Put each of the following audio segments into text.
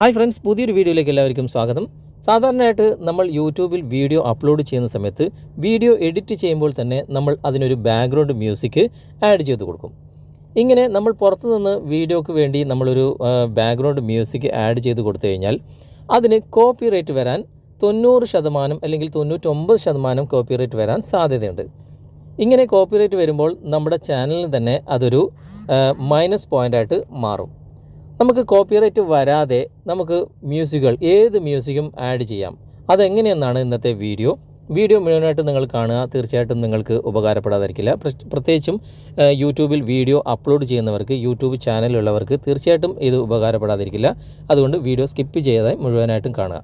Hi friends, പുതിയൊരു വീഡിയോയിലേക്ക് എല്ലാവർക്കും സ്വാഗതം. സാധാരണയായിട്ട് നമ്മൾ യൂട്യൂബിൽ വീഡിയോ അപ്ലോഡ് ചെയ്യുന്ന സമയത്ത് വീഡിയോ എഡിറ്റ് ചെയ്യുമ്പോൾ തന്നെ നമ്മൾ അതിനൊരു ബാക്ക്ഗ്രൗണ്ട് മ്യൂസിക് ആഡ് ചെയ്ത് കൊടുക്കും. ഇങ്ങനെ നമ്മൾ പുറത്തു നിന്ന് വീഡിയോക്ക് വേണ്ടി നമ്മളൊരു ബാക്ക്ഗ്രൗണ്ട് മ്യൂസിക് ആഡ് ചെയ്ത് കൊടുത്തു കഴിഞ്ഞാൽ അതിന് കോപ്പിറൈറ്റ് വരാൻ 90% അല്ലെങ്കിൽ 99% കോപ്പിറൈറ്റ് വരാൻ സാധ്യതയുണ്ട്. ഇങ്ങനെ കോപ്പിറൈറ്റ് വരുമ്പോൾ നമ്മുടെ ചാനലിന് തന്നെ അതൊരു മൈനസ് പോയിൻ്റായിട്ട് മാറും. നമുക്ക് കോപ്പിറൈറ്റ് വരാതെ നമുക്ക് മ്യൂസിക്കുകൾ ഏത് മ്യൂസിക്കും ആഡ് ചെയ്യാം. അതെങ്ങനെയെന്നാണ് ഇന്നത്തെ വീഡിയോ മുഴുവനായിട്ട് നിങ്ങൾ കാണുക. തീർച്ചയായിട്ടും നിങ്ങൾക്ക് ഉപകാരപ്പെടാതിരിക്കില്ല. പ്രത്യേകിച്ചും യൂട്യൂബിൽ വീഡിയോ അപ്ലോഡ് ചെയ്യുന്നവർക്ക്, യൂട്യൂബ് ചാനലുള്ളവർക്ക് തീർച്ചയായിട്ടും ഇത് ഉപകാരപ്പെടാതിരിക്കില്ല. അതുകൊണ്ട് വീഡിയോ സ്കിപ്പ് ചെയ്യാതെ മുഴുവനായിട്ടും കാണുക.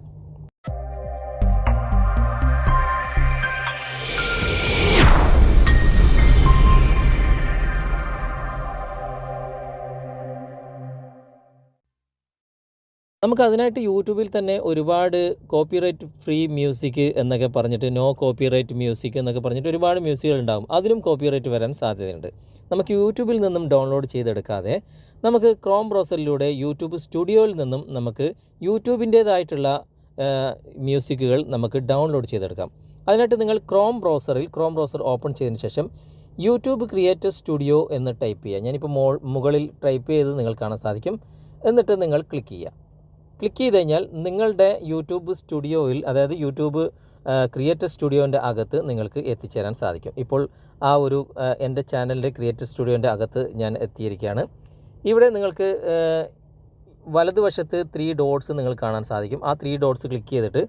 നമുക്ക് അതിനായിട്ട് യൂട്യൂബിൽ തന്നെ ഒരുപാട് കോപ്പിറൈറ്റ് ഫ്രീ മ്യൂസിക് എന്നൊക്കെ പറഞ്ഞിട്ട്, നോ കോപ്പിറൈറ്റ് മ്യൂസിക് എന്നൊക്കെ പറഞ്ഞിട്ട് ഒരുപാട് മ്യൂസിക്കുകൾ ഉണ്ടാകും. അതിലും കോപ്പിറൈറ്റ് വരാൻ സാധ്യതയുണ്ട്. നമുക്ക് യൂട്യൂബിൽ നിന്നും ഡൗൺലോഡ് ചെയ്തെടുക്കാതെ നമുക്ക് ക്രോം ബ്രൗസറിലൂടെ യൂട്യൂബ് സ്റ്റുഡിയോയിൽ നിന്നും നമുക്ക് യൂട്യൂബിൻ്റേതായിട്ടുള്ള മ്യൂസിക്കുകൾ നമുക്ക് ഡൗൺലോഡ് ചെയ്തെടുക്കാം. അതിനായിട്ട് നിങ്ങൾ ക്രോം ബ്രൗസർ ഓപ്പൺ ചെയ്തതിന് ശേഷം യൂട്യൂബ് ക്രിയേറ്റർ സ്റ്റുഡിയോ എന്ന് ടൈപ്പ് ചെയ്യുക. ഞാനിപ്പോൾ മുകളിൽ ടൈപ്പ് ചെയ്ത് നിങ്ങൾക്ക് കാണാൻ സാധിക്കും. എന്നിട്ട് നിങ്ങൾ ക്ലിക്ക് ചെയ്യുക. ക്ലിക്ക് ചെയ്ത് കഴിഞ്ഞാൽ നിങ്ങളുടെ യൂട്യൂബ് സ്റ്റുഡിയോയിൽ, അതായത് യൂട്യൂബ് ക്രിയേറ്റർ സ്റ്റുഡിയോൻ്റെ അകത്ത് നിങ്ങൾക്ക് എത്തിച്ചേരാൻ സാധിക്കും. ഇപ്പോൾ ആ ഒരു എൻ്റെ ചാനലിൻ്റെ ക്രിയേറ്റർ സ്റ്റുഡിയോൻ്റെ അകത്ത് ഞാൻ എത്തിയിരിക്കുകയാണ്. ഇവിടെ നിങ്ങൾക്ക് വലതുവശത്ത് 3 ഡോട്ട്സ് നിങ്ങൾ കാണാൻ സാധിക്കും. ആ 3 ഡോട്ട്സ് ക്ലിക്ക് ചെയ്തിട്ട്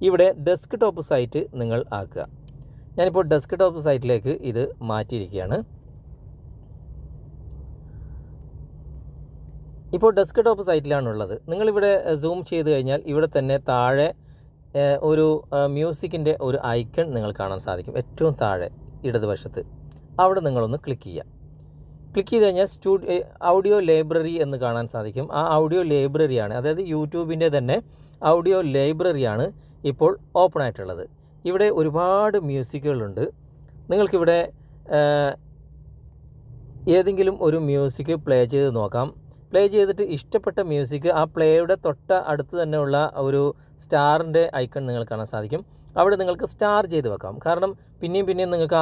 ഇവിടെ ഡെസ്ക് ടോപ്പ് സൈറ്റ് നിങ്ങൾ ആക്കുക. ഞാനിപ്പോൾ ഡെസ്ക് ടോപ്പ് സൈറ്റിലേക്ക് ഇത് മാറ്റിയിരിക്കുകയാണ്. ഇപ്പോൾ ഡെസ്ക് ടോപ്പ് സൈറ്റിലാണുള്ളത്. നിങ്ങളിവിടെ സൂം ചെയ്ത് കഴിഞ്ഞാൽ ഇവിടെ തന്നെ താഴെ ഒരു മ്യൂസിക്കിൻ്റെ ഒരു ഐക്കൺ നിങ്ങൾ കാണാൻ സാധിക്കും. ഏറ്റവും താഴെ ഇടതുവശത്ത് അവിടെ നിങ്ങളൊന്ന് ക്ലിക്ക് ചെയ്യുക. ക്ലിക്ക് ചെയ്ത് കഴിഞ്ഞാൽ ഓഡിയോ ലൈബ്രറി എന്ന് കാണാൻ സാധിക്കും. ആ ഓഡിയോ ലൈബ്രറിയാണ്, അതായത് യൂട്യൂബിൻ്റെ തന്നെ ഓഡിയോ ലൈബ്രറിയാണ് ഇപ്പോൾ ഓപ്പൺ ആയിട്ടുള്ളത്. ഇവിടെ ഒരുപാട് മ്യൂസിക്കുകളുണ്ട്. നിങ്ങൾക്കിവിടെ ഏതെങ്കിലും ഒരു മ്യൂസിക് പ്ലേ ചെയ്ത് നോക്കാം. പ്ലേ ചെയ്തിട്ട് ഇഷ്ടപ്പെട്ട മ്യൂസിക് ആ പ്ലേയുടെ അടുത്ത് തന്നെയുള്ള ഒരു സ്റ്റാറിൻ്റെ ഐക്കൺ നിങ്ങൾ കാണാൻ സാധിക്കും. അവിടെ നിങ്ങൾക്ക് സ്റ്റാർ ചെയ്ത് വെക്കാം. കാരണം പിന്നെയും നിങ്ങൾക്ക്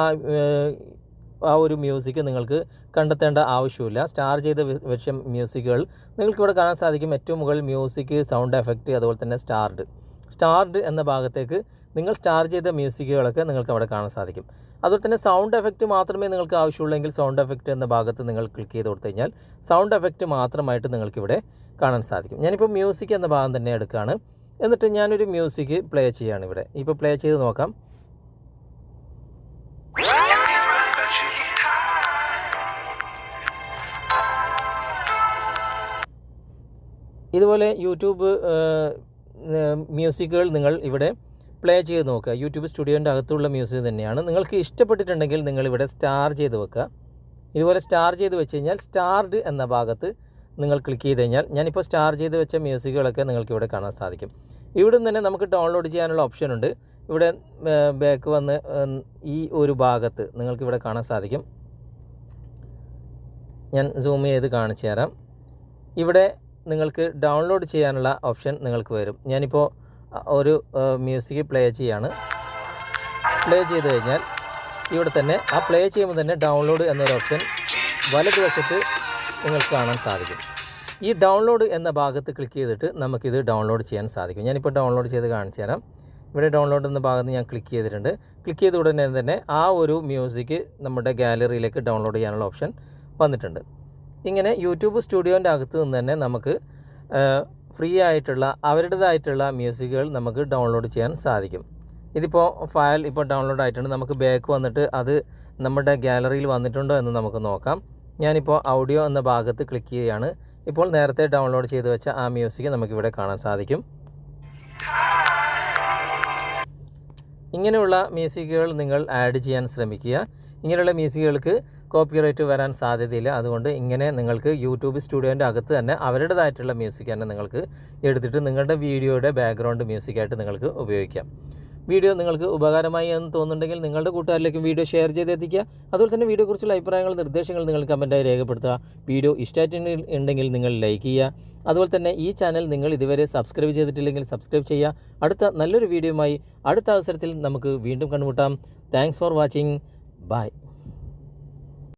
ആ ഒരു മ്യൂസിക് നിങ്ങൾക്ക് കണ്ടെത്തേണ്ട ആവശ്യമില്ല. സ്റ്റാർ ചെയ്ത വെച്ച മ്യൂസിക്കുകൾ നിങ്ങൾക്കിവിടെ കാണാൻ സാധിക്കും. ഏറ്റവും മുകളിൽ മ്യൂസിക്, സൗണ്ട് എഫക്റ്റ്, അതുപോലെ തന്നെ സ്റ്റാർഡ് എന്ന ഭാഗത്തേക്ക് നിങ്ങൾ സ്റ്റാർ ചെയ്ത മ്യൂസിക്കുകളൊക്കെ നിങ്ങൾക്ക് അവിടെ കാണാൻ സാധിക്കും. അതുപോലെ തന്നെ സൗണ്ട് എഫക്റ്റ് മാത്രമേ നിങ്ങൾക്ക് ആവശ്യമുള്ളെങ്കിൽ സൗണ്ട് എഫക്റ്റ് എന്ന ഭാഗത്ത് നിങ്ങൾ ക്ലിക്ക് ചെയ്ത് കൊടുത്തു കഴിഞ്ഞാൽ സൗണ്ട് എഫക്റ്റ് മാത്രമായിട്ട് നിങ്ങൾക്കിവിടെ കാണാൻ സാധിക്കും. ഞാനിപ്പോൾ മ്യൂസിക് എന്ന ഭാഗം തന്നെ എടുക്കുകയാണ്. എന്നിട്ട് ഞാനൊരു മ്യൂസിക് പ്ലേ ചെയ്യുകയാണ്. ഇവിടെ ഇപ്പോൾ പ്ലേ ചെയ്ത് നോക്കാം. ഇതുപോലെ യൂട്യൂബ് മ്യൂസിക്കുകൾ നിങ്ങൾ ഇവിടെ പ്ലേ ചെയ്ത് നോക്കുക. യൂട്യൂബ് സ്റ്റുഡിയോൻ്റെ അകത്തുള്ള മ്യൂസിക് തന്നെയാണ്. നിങ്ങൾക്ക് ഇഷ്ടപ്പെട്ടിട്ടുണ്ടെങ്കിൽ നിങ്ങളിവിടെ സ്റ്റാർ ചെയ്ത് വെക്കുക. ഇതുപോലെ സ്റ്റാർ ചെയ്ത് വെച്ച് കഴിഞ്ഞാൽ സ്റ്റാർഡ് എന്ന ഭാഗത്ത് നിങ്ങൾ ക്ലിക്ക് ചെയ്ത് കഴിഞ്ഞാൽ ഞാനിപ്പോൾ സ്റ്റാർ ചെയ്ത് വെച്ച മ്യൂസിക്കുകളൊക്കെ നിങ്ങൾക്കിവിടെ കാണാൻ സാധിക്കും. ഇവിടെ നിന്ന് തന്നെ നമുക്ക് ഡൗൺലോഡ് ചെയ്യാനുള്ള ഓപ്ഷനുണ്ട്. ഇവിടെ ബാക്ക് വന്ന് ഈ ഒരു ഭാഗത്ത് നിങ്ങൾക്കിവിടെ കാണാൻ സാധിക്കും. ഞാൻ സൂം ചെയ്ത് കാണിച്ചു തരാം. ഇവിടെ നിങ്ങൾക്ക് ഡൗൺലോഡ് ചെയ്യാനുള്ള ഓപ്ഷൻ നിങ്ങൾക്ക് വരും. ഞാനിപ്പോൾ ഒരു മ്യൂസിക് പ്ലേ ചെയ്യാണ്. പ്ലേ ചെയ്ത് കഴിഞ്ഞാൽ ഇവിടെ തന്നെ ആ പ്ലേ ചെയ്യുമ്പോൾ തന്നെ ഡൗൺലോഡ് എന്നൊരു ഓപ്ഷൻ വലതുവശത്ത് നിങ്ങൾക്ക് കാണാൻ സാധിക്കും. ഈ ഡൗൺലോഡ് എന്ന ഭാഗത്ത് ക്ലിക്ക് ചെയ്തിട്ട് നമുക്കിത് ഡൗൺലോഡ് ചെയ്യാൻ സാധിക്കും. ഞാനിപ്പോൾ ഡൗൺലോഡ് ചെയ്ത് കാണിച്ചു തരാം. ഇവിടെ ഡൗൺലോഡ് എന്ന ഭാഗത്ത് ഞാൻ ക്ലിക്ക് ചെയ്തിട്ടുണ്ട്. ക്ലിക്ക് ചെയ്ത ഉടനെ തന്നെ ആ ഒരു മ്യൂസിക് നമ്മുടെ ഗാലറിയിലേക്ക് ഡൗൺലോഡ് ചെയ്യാനുള്ള ഓപ്ഷൻ വന്നിട്ടുണ്ട്. ഇങ്ങനെ യൂട്യൂബ് സ്റ്റുഡിയോൻ്റെ അകത്ത് നിന്ന് തന്നെ നമുക്ക് ഫ്രീ ആയിട്ടുള്ള അവരുടേതായിട്ടുള്ള മ്യൂസിക്കുകൾ നമുക്ക് ഡൗൺലോഡ് ചെയ്യാൻ സാധിക്കും. ഇതിപ്പോൾ ഫയൽ ഇപ്പോൾ ഡൗൺലോഡ് ആയിട്ടുണ്ട്. നമുക്ക് ബാക്ക് വന്നിട്ട് അത് നമ്മുടെ ഗാലറിയിൽ വന്നിട്ടുണ്ടോ എന്ന് നമുക്ക് നോക്കാം. ഞാനിപ്പോൾ ഓഡിയോ എന്ന ഭാഗത്ത് ക്ലിക്ക് ചെയ്യുകയാണ്. ഇപ്പോൾ നേരത്തെ ഡൗൺലോഡ് ചെയ്ത് വെച്ച ആ മ്യൂസിക് നമുക്കിവിടെ കാണാൻ സാധിക്കും. ഇങ്ങനെയുള്ള മ്യൂസിക്കുകൾ നിങ്ങൾ ആഡ് ചെയ്യാൻ ശ്രമിക്കുക. ഇങ്ങനെയുള്ള മ്യൂസിക്കുകൾക്ക് കോപ്പിറൈറ്റ് വരാൻ സാധ്യതയില്ല. അതുകൊണ്ട് ഇങ്ങനെ നിങ്ങൾക്ക് യൂട്യൂബ് സ്റ്റുഡിയോൻ്റെ അകത്ത് തന്നെ അവരുടേതായിട്ടുള്ള മ്യൂസിക് തന്നെ നിങ്ങൾക്ക് എടുത്തിട്ട് നിങ്ങളുടെ വീഡിയോയുടെ ബാക്ക്ഗ്രൗണ്ട് മ്യൂസിക്കായിട്ട് നിങ്ങൾക്ക് ഉപയോഗിക്കാം. വീഡിയോ നിങ്ങൾക്ക് ഉപകാരമായി എന്ന് തോന്നുന്നുണ്ടെങ്കിൽ നിങ്ങളുടെ കൂട്ടുകാരിലേക്കും വീഡിയോ ഷെയർ ചെയ്ത് എത്തിക്കുക. അതുപോലെ തന്നെ വീഡിയോയെക്കുറിച്ചുള്ള അഭിപ്രായങ്ങൾ, നിർദ്ദേശങ്ങൾ നിങ്ങൾ കമൻറ്റായി രേഖപ്പെടുത്തുക. വീഡിയോ ഇഷ്ടമായിട്ടുണ്ടെങ്കിൽ നിങ്ങൾ ലൈക്ക് ചെയ്യുക. അതുപോലെ തന്നെ ഈ ചാനൽ നിങ്ങൾ ഇതുവരെ സബ്സ്ക്രൈബ് ചെയ്തിട്ടില്ലെങ്കിൽ സബ്സ്ക്രൈബ് ചെയ്യുക. അടുത്ത നല്ലൊരു വീഡിയോയുമായി അടുത്ത അവസരത്തിൽ നമുക്ക് വീണ്ടും കണ്ടുമുട്ടാം. Thanks for watching. ബൈ.